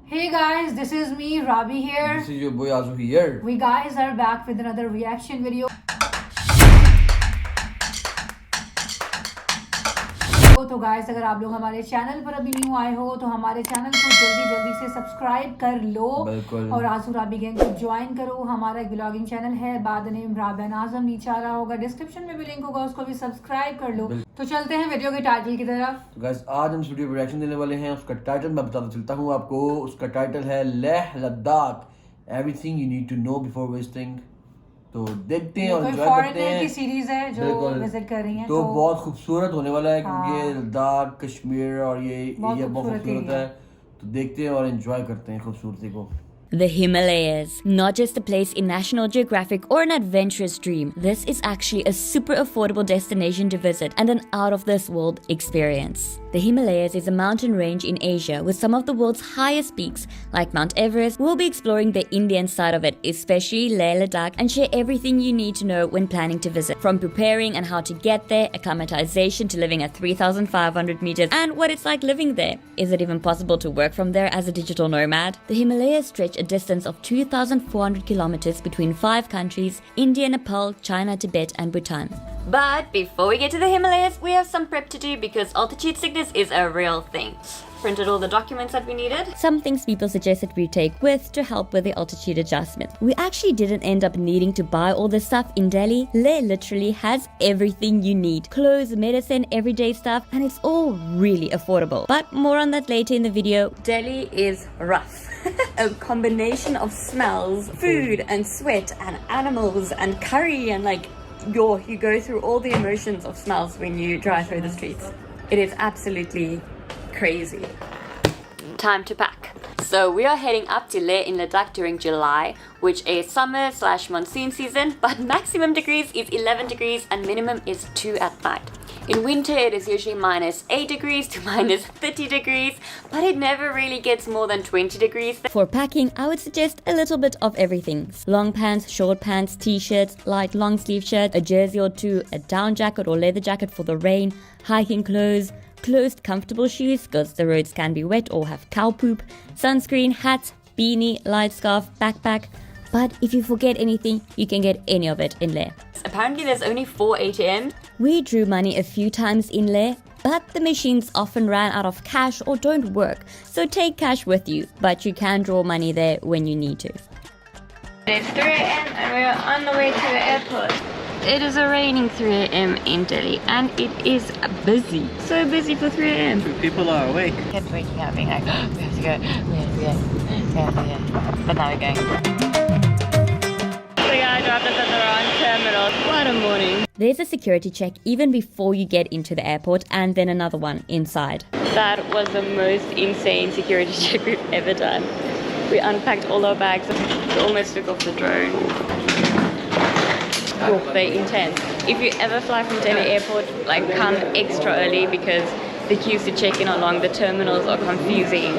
Hey guys, this is me, Rabi here. This is your boy Azu here. We guys are back with another reaction video. तो guys अगर आप लोग हमारे channel पर अभी new आए हो तो हमारे चैनल को जल्दी से सब्सक्राइब कर लो और आज़ुराबी गैंग को ज्वाइन करो। हमारा एक ब्लॉगिंग चैनल है बाद नेम राबिया नाज़म, नीचे आ रहा होगा, डिस्क्रिप्शन में भी लिंक होगा, उसको भी सब्सक्राइब कर लो। तो चलते हैं वीडियो के टाइटल की तरफ। गाइस आज हम इस वीडियो पर रिएक्शन देने वाले हैं। उसका टाइटल मैं बताता चलता हूँ आपको। उसका टाइटल है Leh Ladakh, everything you need to know before visiting. तो देखते हैं और एंजॉय करते हैं। की सीरीज है जो विजिट कर रही है तो बहुत खूबसूरत होने वाला है क्योंकि लद्दाख, कश्मीर और ये बहुत खूबसूरत है। तो देखते हैं और एंजॉय करते हैं खूबसूरती को। The Himalayas, not just a place in National Geographic or an adventurous dream. This is actually a super affordable destination to visit and an out-of-this-world experience. The Himalayas is a mountain range in Asia with some of the world's highest peaks, like Mount Everest. We'll be exploring the Indian side of it, especially Leh Ladakh, and share everything you need to know when planning to visit. From preparing and how to get there, acclimatization to living at 3,500 meters, and what it's like living there. Is it even possible to work from there as a digital nomad? The Himalayas stretch a distance of 2,400 kilometers between 5 countries: India, Nepal, China, Tibet, and Bhutan. But before we get to the Himalayas, we have some prep to do because altitude sickness is a real thing. Printed all the documents that we needed. Some things people suggested we take with to help with the altitude adjustment. We actually didn't end up needing to buy all this stuff in Delhi. Leh literally has everything you need. Clothes, medicine, everyday stuff, and it's all really affordable. But more on that later in the video. Delhi is rough. A combination of smells, food and sweat and animals and curry and you go through all the emotions of smells when you drive through the streets. It is absolutely crazy. Time to pack. So we are heading up to Leh in Ladakh during July, which is summer/monsoon season, but maximum degrees is 11 degrees and minimum is 2 at night. In winter, it is usually -8 degrees to -30 degrees, but it never really gets more than 20 degrees. For packing, I would suggest a little bit of everything. Long pants, short pants, t-shirts, light long sleeve shirt, a jersey or two, a down jacket or leather jacket for the rain, hiking clothes, closed comfortable shoes because the roads can be wet or have cow poop, sunscreen, hat, beanie, light scarf, backpack. But if you forget anything, you can get any of it in Leh. Apparently there's only 4 ATMs. We drew money a few times in Leh, but the machines often ran out of cash or don't work. So take cash with you, but you can draw money there when you need to. It's 3 a.m. and we're on the way to the airport. It is a raining 3 a.m. in Delhi and it is busy. So busy for 3 a.m. People are awake. Kept waking up being like, oh, we have to go, we have to go. Yeah. But now we're going. The guy dropped us at the wrong terminal. What a morning. There's a security check even before you get into the airport and then another one inside. That was the most insane security check we've ever done. We unpacked all our bags. We almost took off the drone. Oh, they're intense. If you ever fly from Delhi airport, come extra early because the queues to check in along the terminals are confusing.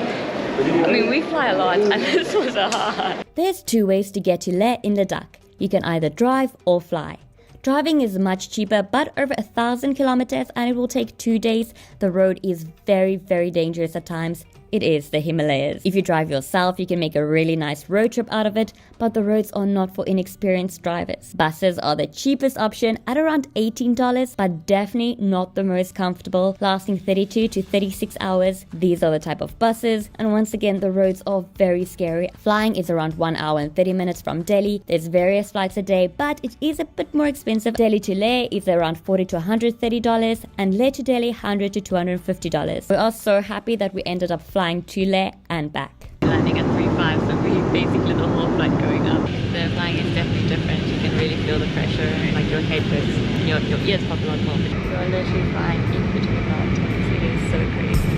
I mean, we fly a lot and this was hard. There's 2 ways to get to Leh in Ladakh. You can either drive or fly. Driving is much cheaper, but over 1,000 kilometers and it will take 2 days. The road is very, very dangerous at times. It is the Himalayas. If you drive yourself, you can make a really nice road trip out of it, but the roads are not for inexperienced drivers. Buses are the cheapest option at around $18, but definitely not the most comfortable, lasting 32 to 36 hours. These are the type of buses, and once again, the roads are very scary. Flying is around 1 hour and 30 minutes from Delhi. There's various flights a day, but it is a bit more expensive. Delhi to Leh is around $40 to $130, and Leh to Delhi $100 to $250. We are so happy that we ended up flying to Leh and back. Landing at 3:05, so we basically the whole flight going up. The flying is definitely different. You can really feel the pressure, your head hurts, your ears pop a lot more. You're literally flying in between mountains. It is so crazy.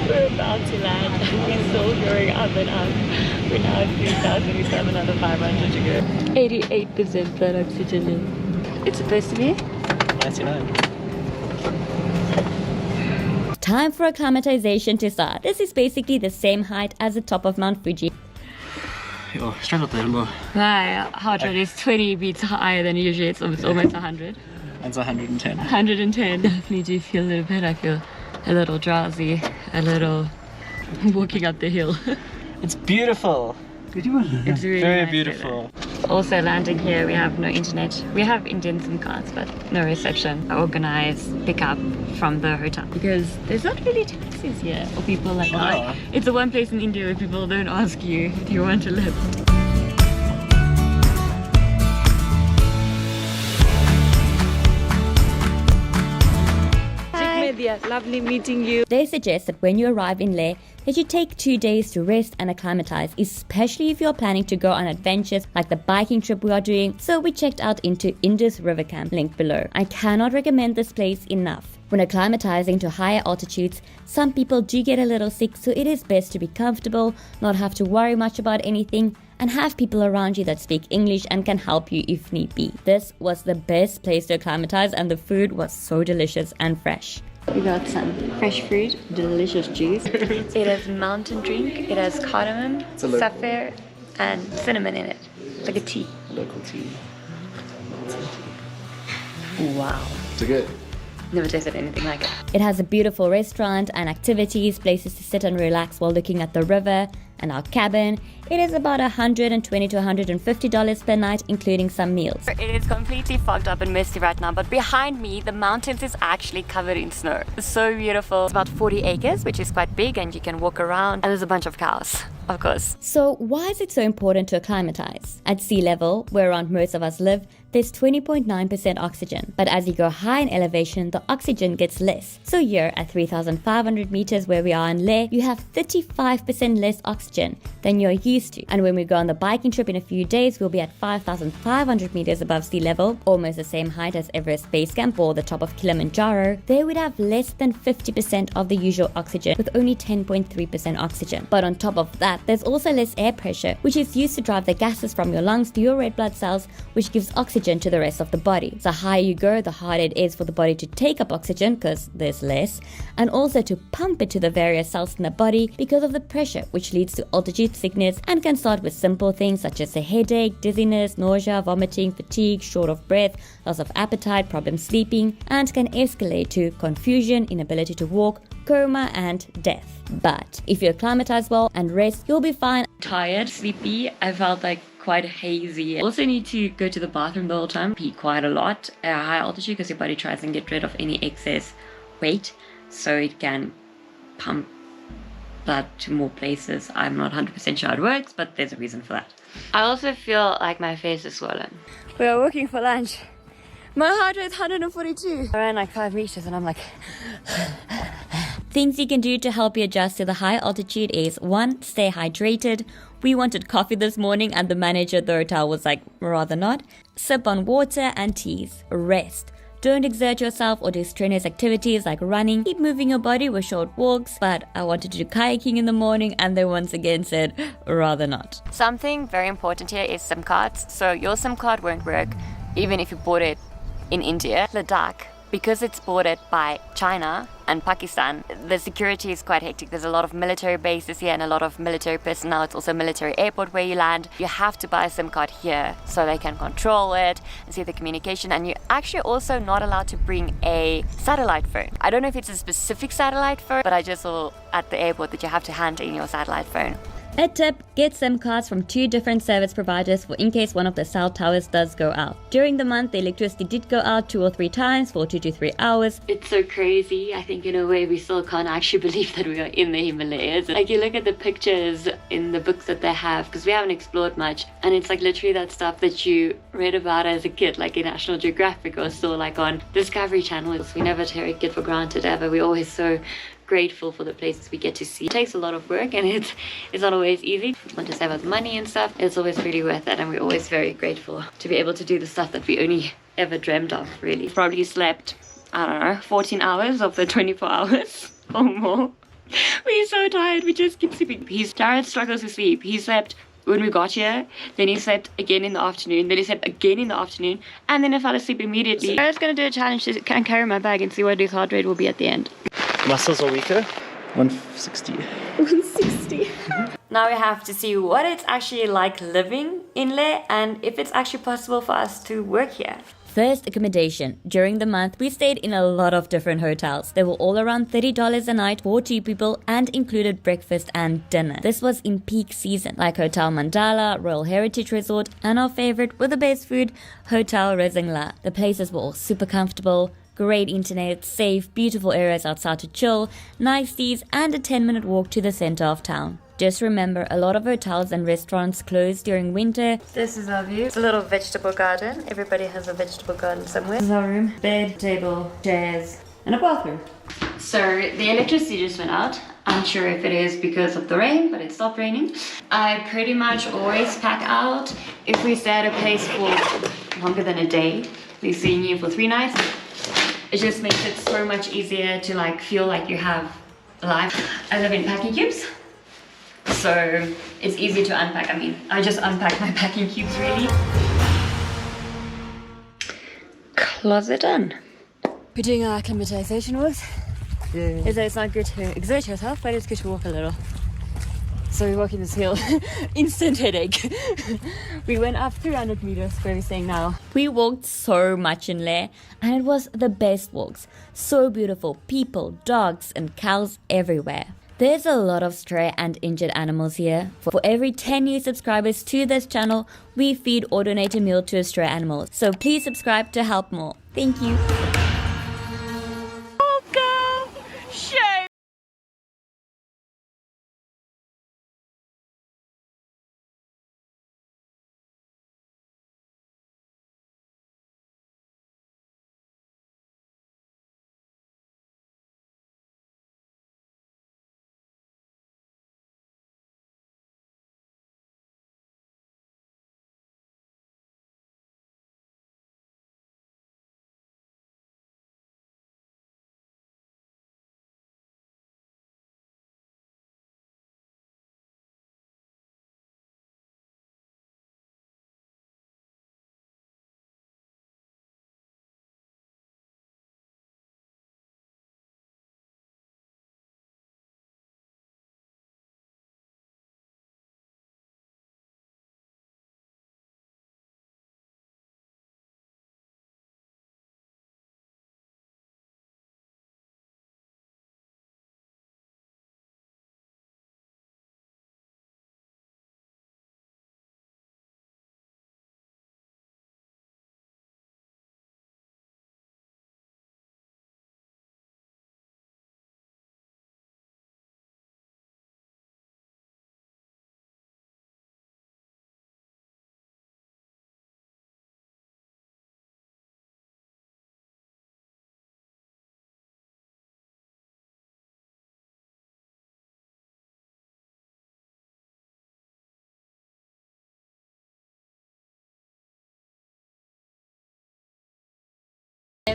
We're about to land and we're still going up and up. We're now at 3,000, we still have another 500 to go. 88% blood oxygen in. It's supposed to be 99. Time for acclimatization to start. This is basically the same height as the top of Mount Fuji. Struggle to remember. My heart rate is 20 beats higher than usually. It's almost 100. That's 110. 110. Definitely do feel a little bit. I feel a little drowsy, a little walking up the hill. It's beautiful. Beautiful. It's really Very nice beautiful. weather. Also landing here, we have no internet. We have Indian SIM cards, but no reception. I organize pickup from the hotel because there's not really taxis here or people like that. It's the one place in India where people don't ask you if you want to live. Lovely meeting you. They suggest that when you arrive in Leh, that you take 2 days to rest and acclimatize, especially if you're planning to go on adventures like the biking trip we are doing. So we checked out into Indus River Camp, linked below. I cannot recommend this place enough. When acclimatizing to higher altitudes, some people do get a little sick, so it is best to be comfortable, not have to worry much about anything, and have people around you that speak English and can help you if need be. This was the best place to acclimatize, and the food was so delicious and fresh. We got some fresh fruit, delicious juice. It has mountain drink, it has cardamom, saffron, and cinnamon in it. It's like a tea. Local tea. Wow. It's good. Never tasted anything like it. It has a beautiful restaurant and activities, places to sit and relax while looking at the river, and our cabin. It is about $120 to $150 per night, including some meals. It is completely fogged up and misty right now, but behind me, the mountains is actually covered in snow. It's so beautiful. It's about 40 acres, which is quite big, and you can walk around, and there's a bunch of cows, of course. So why is it so important to acclimatize? At sea level, where around most of us live, there's 20.9% oxygen. But as you go high in elevation, the oxygen gets less. So here at 3,500 meters where we are in Leh, you have 35% less oxygen than you're used to. And when we go on the biking trip in a few days, we'll be at 5,500 meters above sea level, almost the same height as Everest Base Camp or the top of Kilimanjaro. There we'd have less than 50% of the usual oxygen, with only 10.3% oxygen. But on top of that, there's also less air pressure, which is used to drive the gases from your lungs to your red blood cells, which gives oxygen to the rest of the body. So higher you go, the harder it is for the body to take up oxygen because there's less, and also to pump it to the various cells in the body because of the pressure, which leads to altitude sickness and can start with simple things such as a headache, dizziness, nausea, vomiting, fatigue, short of breath, loss of appetite, problem sleeping, and can escalate to confusion, inability to walk, coma, and death. But if you acclimatize well and rest, you'll be fine. Tired, sleepy, I felt like quite hazy. Also need to go to the bathroom the whole time, pee quite a lot at a high altitude because your body tries and get rid of any excess weight so it can pump blood to more places. I'm not 100% sure how it works, but there's a reason for that. I also feel like my face is swollen. We are walking for lunch. My heart rate is 142. I ran like 5 meters and I'm like... Things you can do to help you adjust to the high altitude is 1. Stay hydrated. We wanted coffee this morning and the manager at the hotel was like, rather not. Sip on water and teas. Rest. Don't exert yourself or do strenuous activities like running. Keep moving your body with short walks. But I wanted to do kayaking in the morning and they once again said, rather not. Something very important here is SIM cards. So your SIM card won't work even if you bought it in India. Ladakh, because it's bordered by China and Pakistan, the security is quite hectic. There's a lot of military bases here and a lot of military personnel. It's also a military airport where you land. You have to buy a SIM card here so they can control it and see the communication. And you're actually also not allowed to bring a satellite phone. I don't know if it's a specific satellite phone, but I just saw at the airport that you have to hand in your satellite phone. A tip, get SIM cards from 2 different service providers for in case one of the cell towers does go out. During the month, the electricity did go out 2 or 3 times for 2 to 3 hours. It's so crazy. I think in a way we still can't actually believe that we are in the Himalayas. Like you look at the pictures in the books that they have, because we haven't explored much, and it's like literally that stuff that you read about as a kid, like in National Geographic or saw like on Discovery Channel. We never take it for granted ever. We're always so grateful for the places we get to see. It takes a lot of work and it's not always easy. If you want to save up money and stuff, it's always really worth it, and we're always very grateful to be able to do the stuff that we only ever dreamed of, really. Probably slept, I don't know, 14 hours of the 24 hours or more. We're so tired, we just keep sleeping. Jared struggles to sleep. He slept when we got here, then he slept again in the afternoon, then he slept again in the afternoon, and then I fell asleep immediately. I was going to do a challenge to carry my bag and see what his heart rate will be at the end. Muscles are weaker. 160. 160. Now we have to see what it's actually like living in Leh and if it's actually possible for us to work here. First, accommodation. During the month, we stayed in a lot of different hotels. They were all around $30 a night for 2 people and included breakfast and dinner. This was in peak season, like Hotel Mandala, Royal Heritage Resort, and our favorite with the best food, Hotel Rezingla. The places were all super comfortable, great internet, safe, beautiful areas outside to chill, nice teas, and a 10-minute walk to the center of town. Just remember, a lot of hotels and restaurants close during winter. This is our view. It's a little vegetable garden. Everybody has a vegetable garden somewhere. This is our room. Bed, table, chairs, and a bathroom. So the electricity just went out. I'm sure if it is because of the rain, but it stopped raining. I pretty much always pack out. If we stay at a place for longer than a day, we're seeing you for 3 nights. It just makes it so much easier to like feel like you have a life. I live in packing cubes. So it's easy to unpack. I mean, I just unpack my packing cubes really. Closet done. We're doing our acclimatization works. Yeah. It's not good to exert yourself, but it's good to walk a little. So we're walking this hill. Instant headache. We went up 300 meters where we're staying now. We walked so much in Leh, and it was the best walks. So beautiful. People, dogs, and cows everywhere. There's a lot of stray and injured animals here. For every 10 new subscribers to this channel, we feed or donate a meal to a stray animal. So please subscribe to help more. Thank you.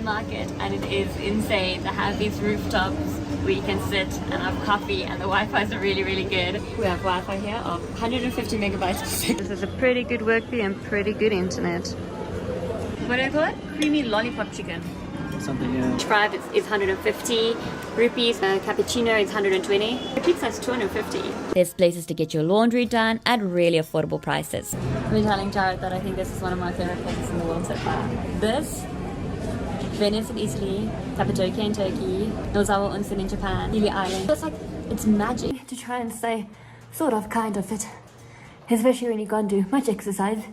Market, and it is insane. They have these rooftops where you can sit and have coffee, and the Wi-Fi is really, really good. We have Wi-Fi here of 150 megabytes per second. This is a pretty good work view and pretty good internet. What do you call it? Creamy lollipop chicken. Something, yeah. Fried is 150 rupees. Cappuccino is 120. The pizza is 250. There's places to get your laundry done at really affordable prices. I've been telling Jared that I think this is one of my favorite places in the world so far. This, Venice in Italy, Cappadocia in Turkey, Nozawa Onsen in Japan, Lily Island. It's like, it's magic to try and stay sort of kind of fit, especially when you can't do much exercise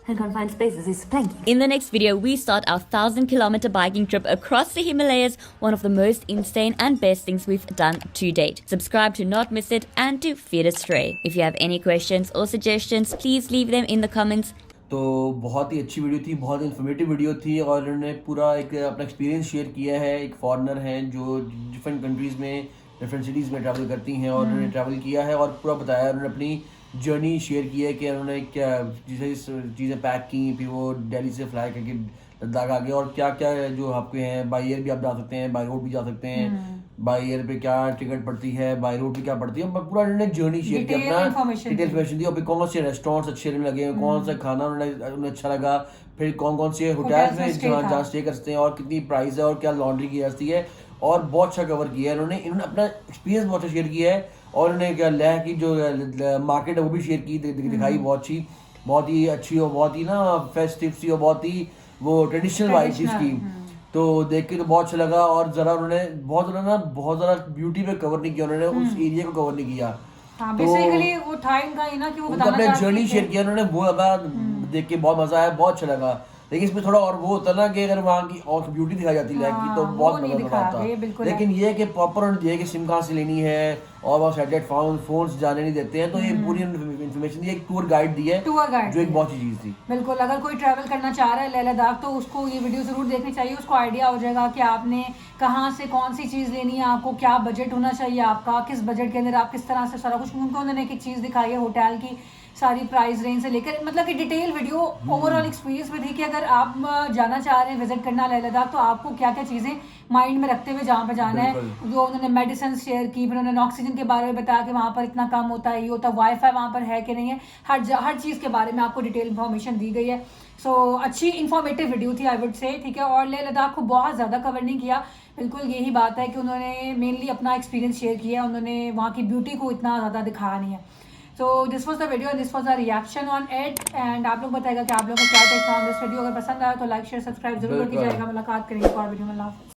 and confined spaces is planking. In the next video, we start our 1,000-kilometer biking trip across the Himalayas, one of the most insane and best things we've done to date. Subscribe to not miss it and to feed a stray. If you have any questions or suggestions, please leave them in the comments. तो बहुत ही अच्छी video थी, बहुत informative video थी और उन्होंने पूरा एक अपना एक्सपीरियंस शेयर किया है. एक फॉरेनर हैं जो डिफरेंट कंट्रीज़ में डिफरेंट सिटीज़ में ट्रैवल करती हैं और उन्होंने ट्रैवल किया है और पूरा बताया. उन्होंने अपनी जर्नी शेयर की है कि उन्होंने क्या जैसे चीज़ें पैक की, फिर वो दिल्ली से फ्लाई करके लद्दाख आ गए और क्या क्या जो आपके हैं. बाई एयर भी आप जा सकते हैं, बाई रोड भी जा सकते हैं. बाई एयर पे क्या टिकट पड़ती है, बाई रोड पे क्या पड़ती है, पूरा उन्होंने जर्नी शेयर किया, अपना डिटेल इन्फॉर्मेशन दी. और फिर कौन से रेस्टोरेंट्स अच्छे लगे, कौन सा खाना उन्हें अच्छा लगा, फिर कौन कौन से होटल्स में जहाँ स्टे कर सकते हैं और कितनी प्राइस है और क्या लॉन्ड्री की जाती है. और बहुत अच्छा कवर किया है इन्होंने अपना एक्सपीरियंस बहुत अच्छा शेयर किया है. और उन्होंने क्या लेह की जो मार्केट है वो भी शेयर की, दिखाई बहुत ही अच्छी और बहुत ही ना फेस्टिव सी और बहुत वो ट्रेडिशनल वाइब थी उसकी, तो देख के तो बहुत अच्छा लगा। और जरा उन्होंने बहुत ज़्यादा ब्यूटी पे कवर नहीं किया, उन्होंने उस एरिया को कवर नहीं किया। हाँ, तो बेसिकली वो टाइम का ही ना कि वो बताना अपने चाहते जर्नी थे। शेयर किया उन्होंने, वो ज़्यादा देख के बहुत मजा आया, बहुत अच्छा लगा। लेकिन इसमें थोड़ा और वो होता ना कि अगर वहाँ की और ब्यूटी दिखाई जाती लेह की तो हाँ, बहुत वो नहीं मजा दिखा आता। रहे, बिल्कुल लेकिन ये है कि प्रॉपर उन्होंने दिया कि सिम कहाँ से लेनी है, और वहाँ सैटेलाइट फोन जाने नहीं देते हैं, तो ये पूरी इन्फॉर्मेशन दी, एक टूर गाइड दी है, टूर गाइड जो एक बहुत अच्छी चीज़ थी। बिल्कुल। अगर कोई ट्रैवल करना चाह रहा है लेह लद्दाख तो उसको ये वीडियो ज़रूर देखनी चाहिए, उसको आइडिया हो जाएगा कि आपने कहाँ से कौन सी चीज़ लेनी है, आपको क्या बजट होना चाहिए, आपका किस बजट के अंदर आप किस तरह से सारा कुछ, क्योंकि उन्होंने एक चीज़ दिखाई है होटल की सारी प्राइस रेंज से लेकर, मतलब कि डिटेल वीडियो ओवरऑल एक्सपीरियंस में थी कि अगर आप जाना चाह रहे हैं विजिट करना लेह लद्दाख तो आपको क्या क्या चीज़ें माइंड में रखते हुए जहाँ पे जाना है। जो उन्होंने मेडिसिन शेयर की, फिर उन्होंने ऑक्सीजन के बारे में बताया कि वहाँ पर इतना कम होता है, ये होता है, वाईफाई वहाँ पर है कि नहीं है, हर चीज़ के बारे में आपको डिटेल इन्फॉर्मेशन दी गई है। सो अच्छी इन्फॉर्मेटिव वीडियो थी आई वुड से, ठीक है। और लेह लद्दाख को बहुत ज़्यादा कवर नहीं किया, बिल्कुल यही बात है कि उन्होंने मेनली अपना एक्सपीरियंस शेयर किया, उन्होंने वहाँ की ब्यूटी को इतना ज़्यादा दिखाया नहीं है। So this was the video, this was the reaction on it, and आप लोग बताएगा कि आप लोगों को क्या टेक था ऑन दिस वीडियो। अगर पसंद आया तो लाइक शेयर सब्सक्राइब जरूर करके जाएगा। मुलाकात करेंगे और वीडियो में।